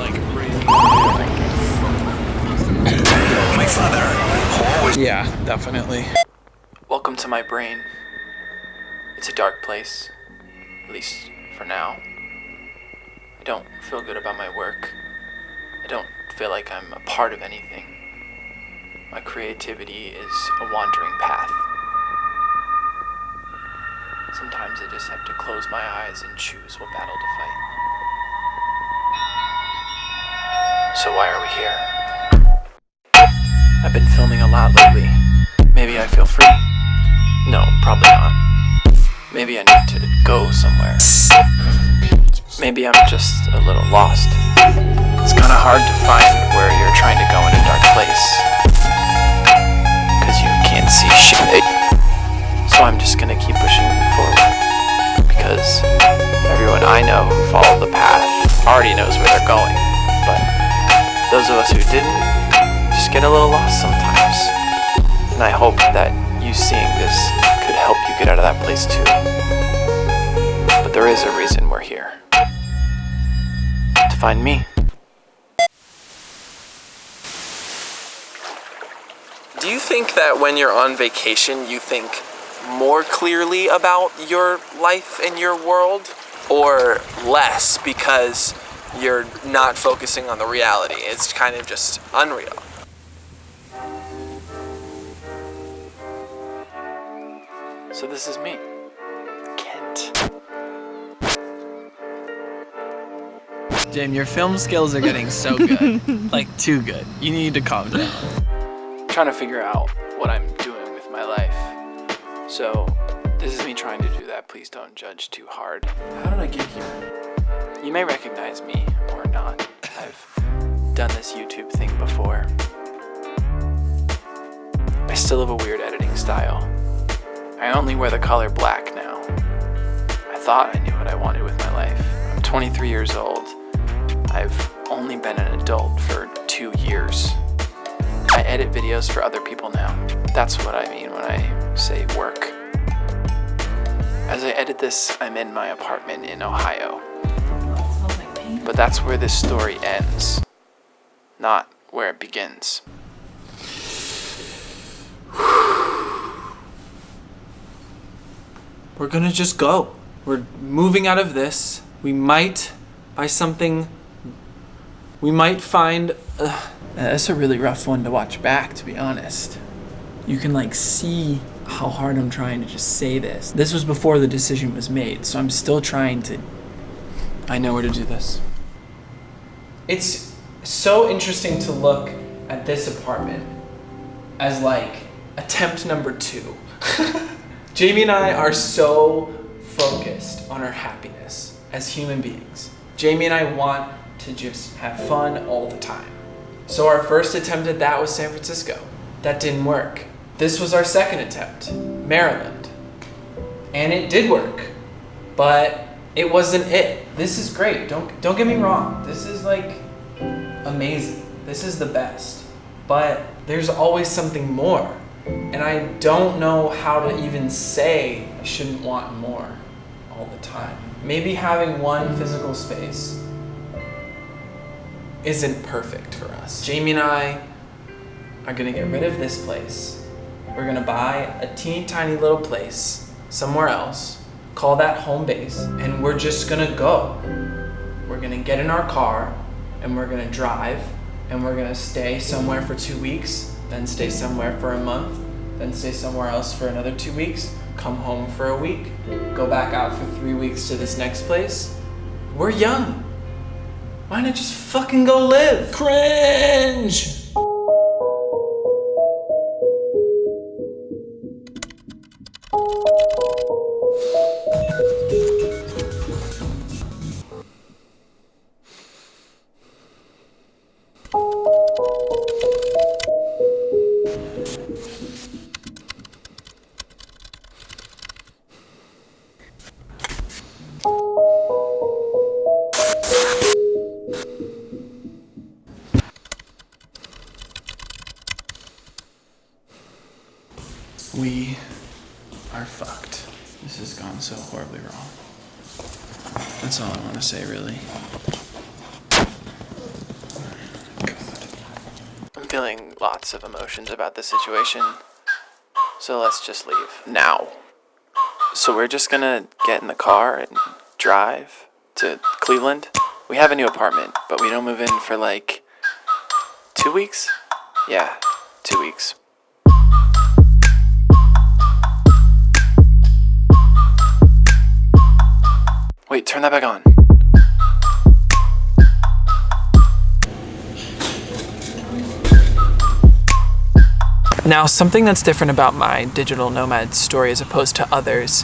like breathing. My father always. Yeah, definitely. Welcome to my brain. It's a dark place, at least for now. I don't feel good about my work. I don't feel like I'm a part of anything. My creativity is a wandering path. Sometimes I just have to close my eyes and choose what battle to fight. So why are we here? I've been filming a lot lately. Maybe I feel free. No, probably not. Maybe I need to go somewhere. Maybe I'm just a little lost. It's kinda hard to find where you're trying to go in a dark place, 'cause you can't see shit. So I'm just gonna keep pushing forward, because everyone I know who followed the path already knows where they're going. But those of us who didn't just get a little lost sometimes. And I hope that you seeing this could help you get out of that place too. But there is a reason we're here. To find me. Do you think that when you're on vacation, you think more clearly about your life and your world, or less because you're not focusing on the reality? It's kind of just unreal. So this is me, Kent. Jim, your film skills are getting so good. Like, too good. You need to calm down. I'm trying to figure out what I'm doing with my life. So this is me trying to do that. Please don't judge too hard. How did I get here? You may recognize me or not. I've done this YouTube thing before. I still have a weird editing style. I only wear the color black now. I thought I knew what I wanted with my life. I'm 23 years old. I've only been an adult for 2 years. I edit videos for other people now. That's what I mean when I say work. As I edit this, I'm in my apartment in Ohio. But that's where this story ends, not where it begins. We're gonna just go. We're moving out of this. We might buy something. We might find. That's a really rough one to watch back, to be honest. You can like see how hard I'm trying to just say this. This was before the decision was made, so I'm still trying to. I know where to do this. It's so interesting to look at this apartment as like attempt number 2. Jamie and I are so focused on our happiness as human beings. Jamie and I want to just have fun all the time. So our first attempt at that was San Francisco. That didn't work. This was our second attempt, Maryland. And it did work, but it wasn't it. This is great, don't get me wrong. This is like amazing. This is the best. But there's always something more. And I don't know how to even say I shouldn't want more all the time. Maybe having one physical space isn't perfect for us. Jamie and I are gonna get rid of this place. We're gonna buy a teeny tiny little place somewhere else, call that home base, and we're just gonna go. We're gonna get in our car and we're gonna drive, and we're gonna stay somewhere for 2 weeks, then stay somewhere for a month, then stay somewhere else for another 2 weeks, come home for a week, go back out for 3 weeks to this next place. We're young. Why not just fucking go live? Cringe! We are fucked. This has gone so horribly wrong. That's all I want to say, really. feeling lots of emotions about this situation, so let's just leave now. So we're just gonna get in the car and drive to Cleveland. We have a new apartment, but we don't move in for like 2 weeks? Yeah, 2 weeks. Wait, turn that back on. Now, something that's different about my digital nomad story as opposed to others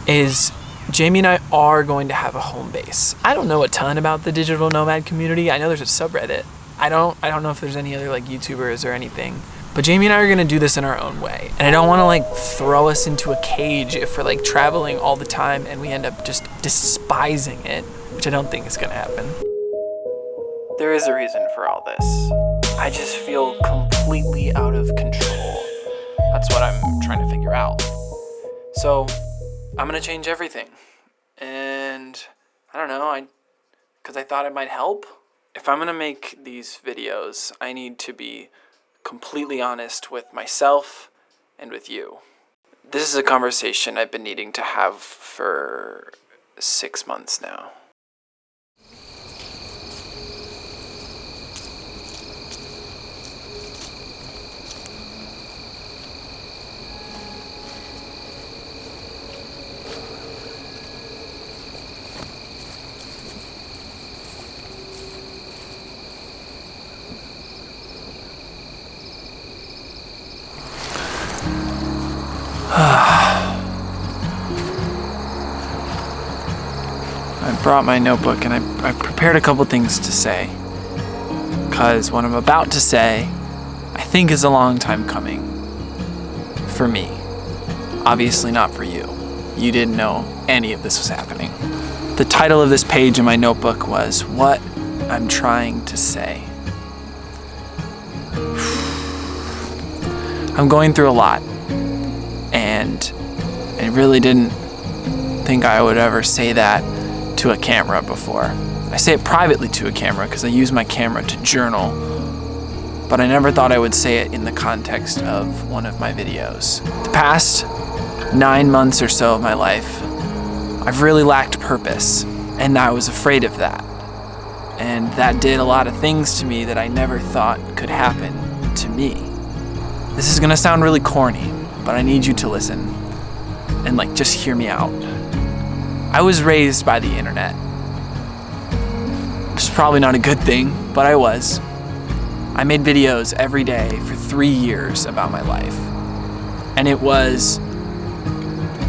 is Jamie and I are going to have a home base. I don't know a ton about the digital nomad community. I know there's a subreddit. I don't know if there's any other like YouTubers or anything. But Jamie and I are going to do this in our own way. And I don't want to like throw us into a cage if we're like traveling all the time and we end up just despising it, which I don't think is going to happen. There is a reason for all this. I just feel completely out of control. That's what I'm trying to figure out. So I'm gonna change everything. And I don't know, because I thought it might help. If I'm gonna make these videos, I need to be completely honest with myself and with you. This is a conversation I've been needing to have for 6 months now. I brought my notebook and I prepared a couple things to say. Because what I'm about to say, I think is a long time coming. For me. Obviously not for you. You didn't know any of this was happening. The title of this page in my notebook was What I'm Trying to Say. I'm going through a lot. And I really didn't think I would ever say that to a camera before. I say it privately to a camera because I use my camera to journal, but I never thought I would say it in the context of one of my videos. The past 9 months or so of my life, I've really lacked purpose, and I was afraid of that. And that did a lot of things to me that I never thought could happen to me. This is gonna sound really corny, but I need you to listen and like just hear me out. I was raised by the internet. Which is probably not a good thing, but I was. I made videos every day for 3 years about my life. And it was,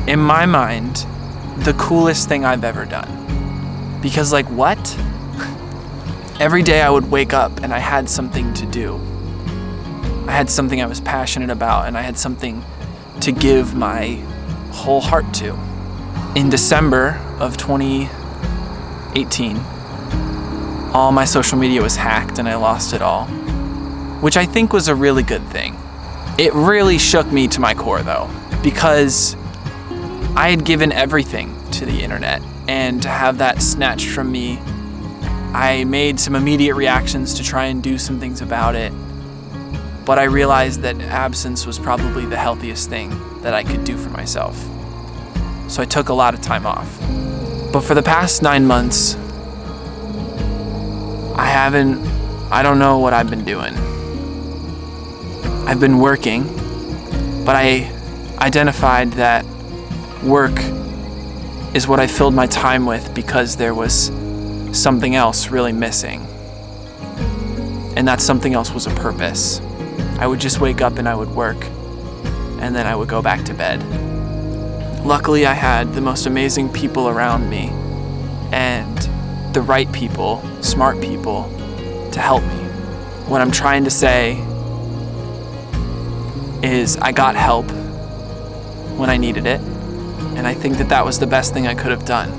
in my mind, the coolest thing I've ever done. Because like what? Every day I would wake up and I had something to do. I had something I was passionate about and I had something to give my whole heart to. In December of 2018, all my social media was hacked and I lost it all, which I think was a really good thing. It really shook me to my core though, because I had given everything to the internet, and to have that snatched from me, I made some immediate reactions to try and do some things about it, but I realized that absence was probably the healthiest thing that I could do for myself. So I took a lot of time off. But for the past 9 months, I don't know what I've been doing. I've been working, but I identified that work is what I filled my time with because there was something else really missing. And that something else was a purpose. I would just wake up and I would work, and then I would go back to bed. Luckily, I had the most amazing people around me and the right people, smart people, to help me. What I'm trying to say is I got help when I needed it, and I think that that was the best thing I could have done.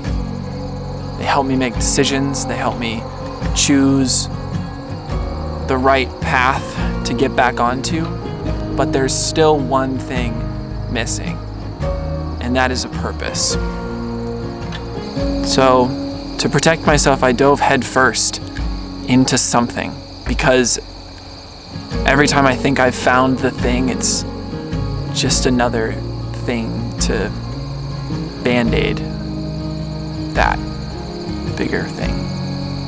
They helped me make decisions, they helped me choose the right path to get back onto, but there's still one thing missing, and that is a purpose. So, to protect myself, I dove headfirst into something, because every time I think I've found the thing, it's just another thing to band-aid that bigger thing,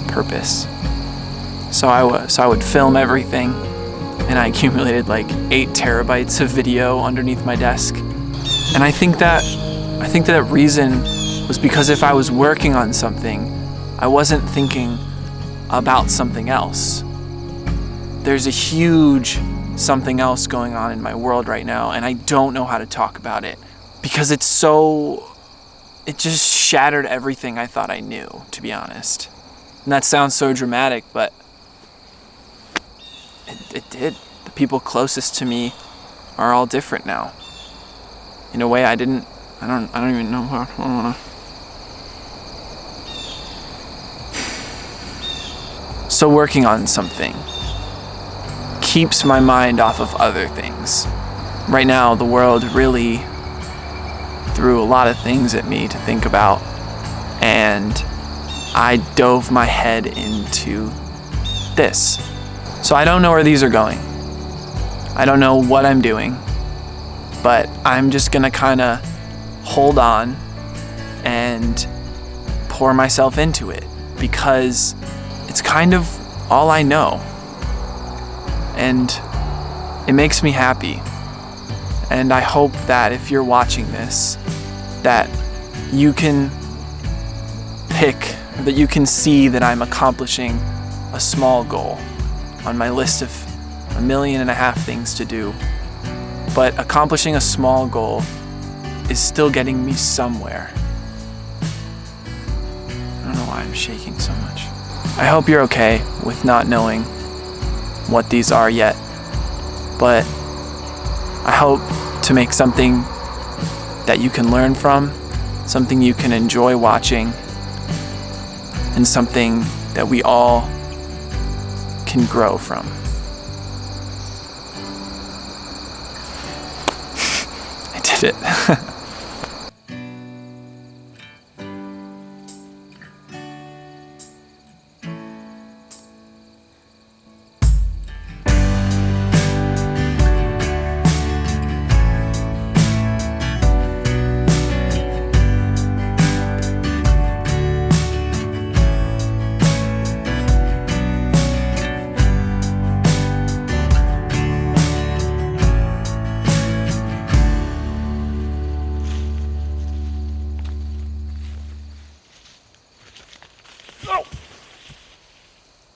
purpose. So I would film everything, and I accumulated like 8 terabytes of video underneath my desk. And I think that reason was because if I was working on something, I wasn't thinking about something else. There's a huge something else going on in my world right now, and I don't know how to talk about it because it just shattered everything I thought I knew, to be honest. And that sounds so dramatic, but it did. The people closest to me are all different now. In a way I don't even know how I wanna. So working on something keeps my mind off of other things. Right now, the world really threw a lot of things at me to think about, and I dove my head into this. So I don't know where these are going. I don't know what I'm doing, but I'm just gonna kinda hold on and pour myself into it because it's kind of all I know. And it makes me happy. And I hope that if you're watching this, that you can that you can see that I'm accomplishing a small goal on my list of 1.5 million things to do. But accomplishing a small goal is still getting me somewhere. I don't know why I'm shaking so much. I hope you're okay with not knowing what these are yet, but I hope to make something that you can learn from, something you can enjoy watching, and something that we all can grow from. I did it.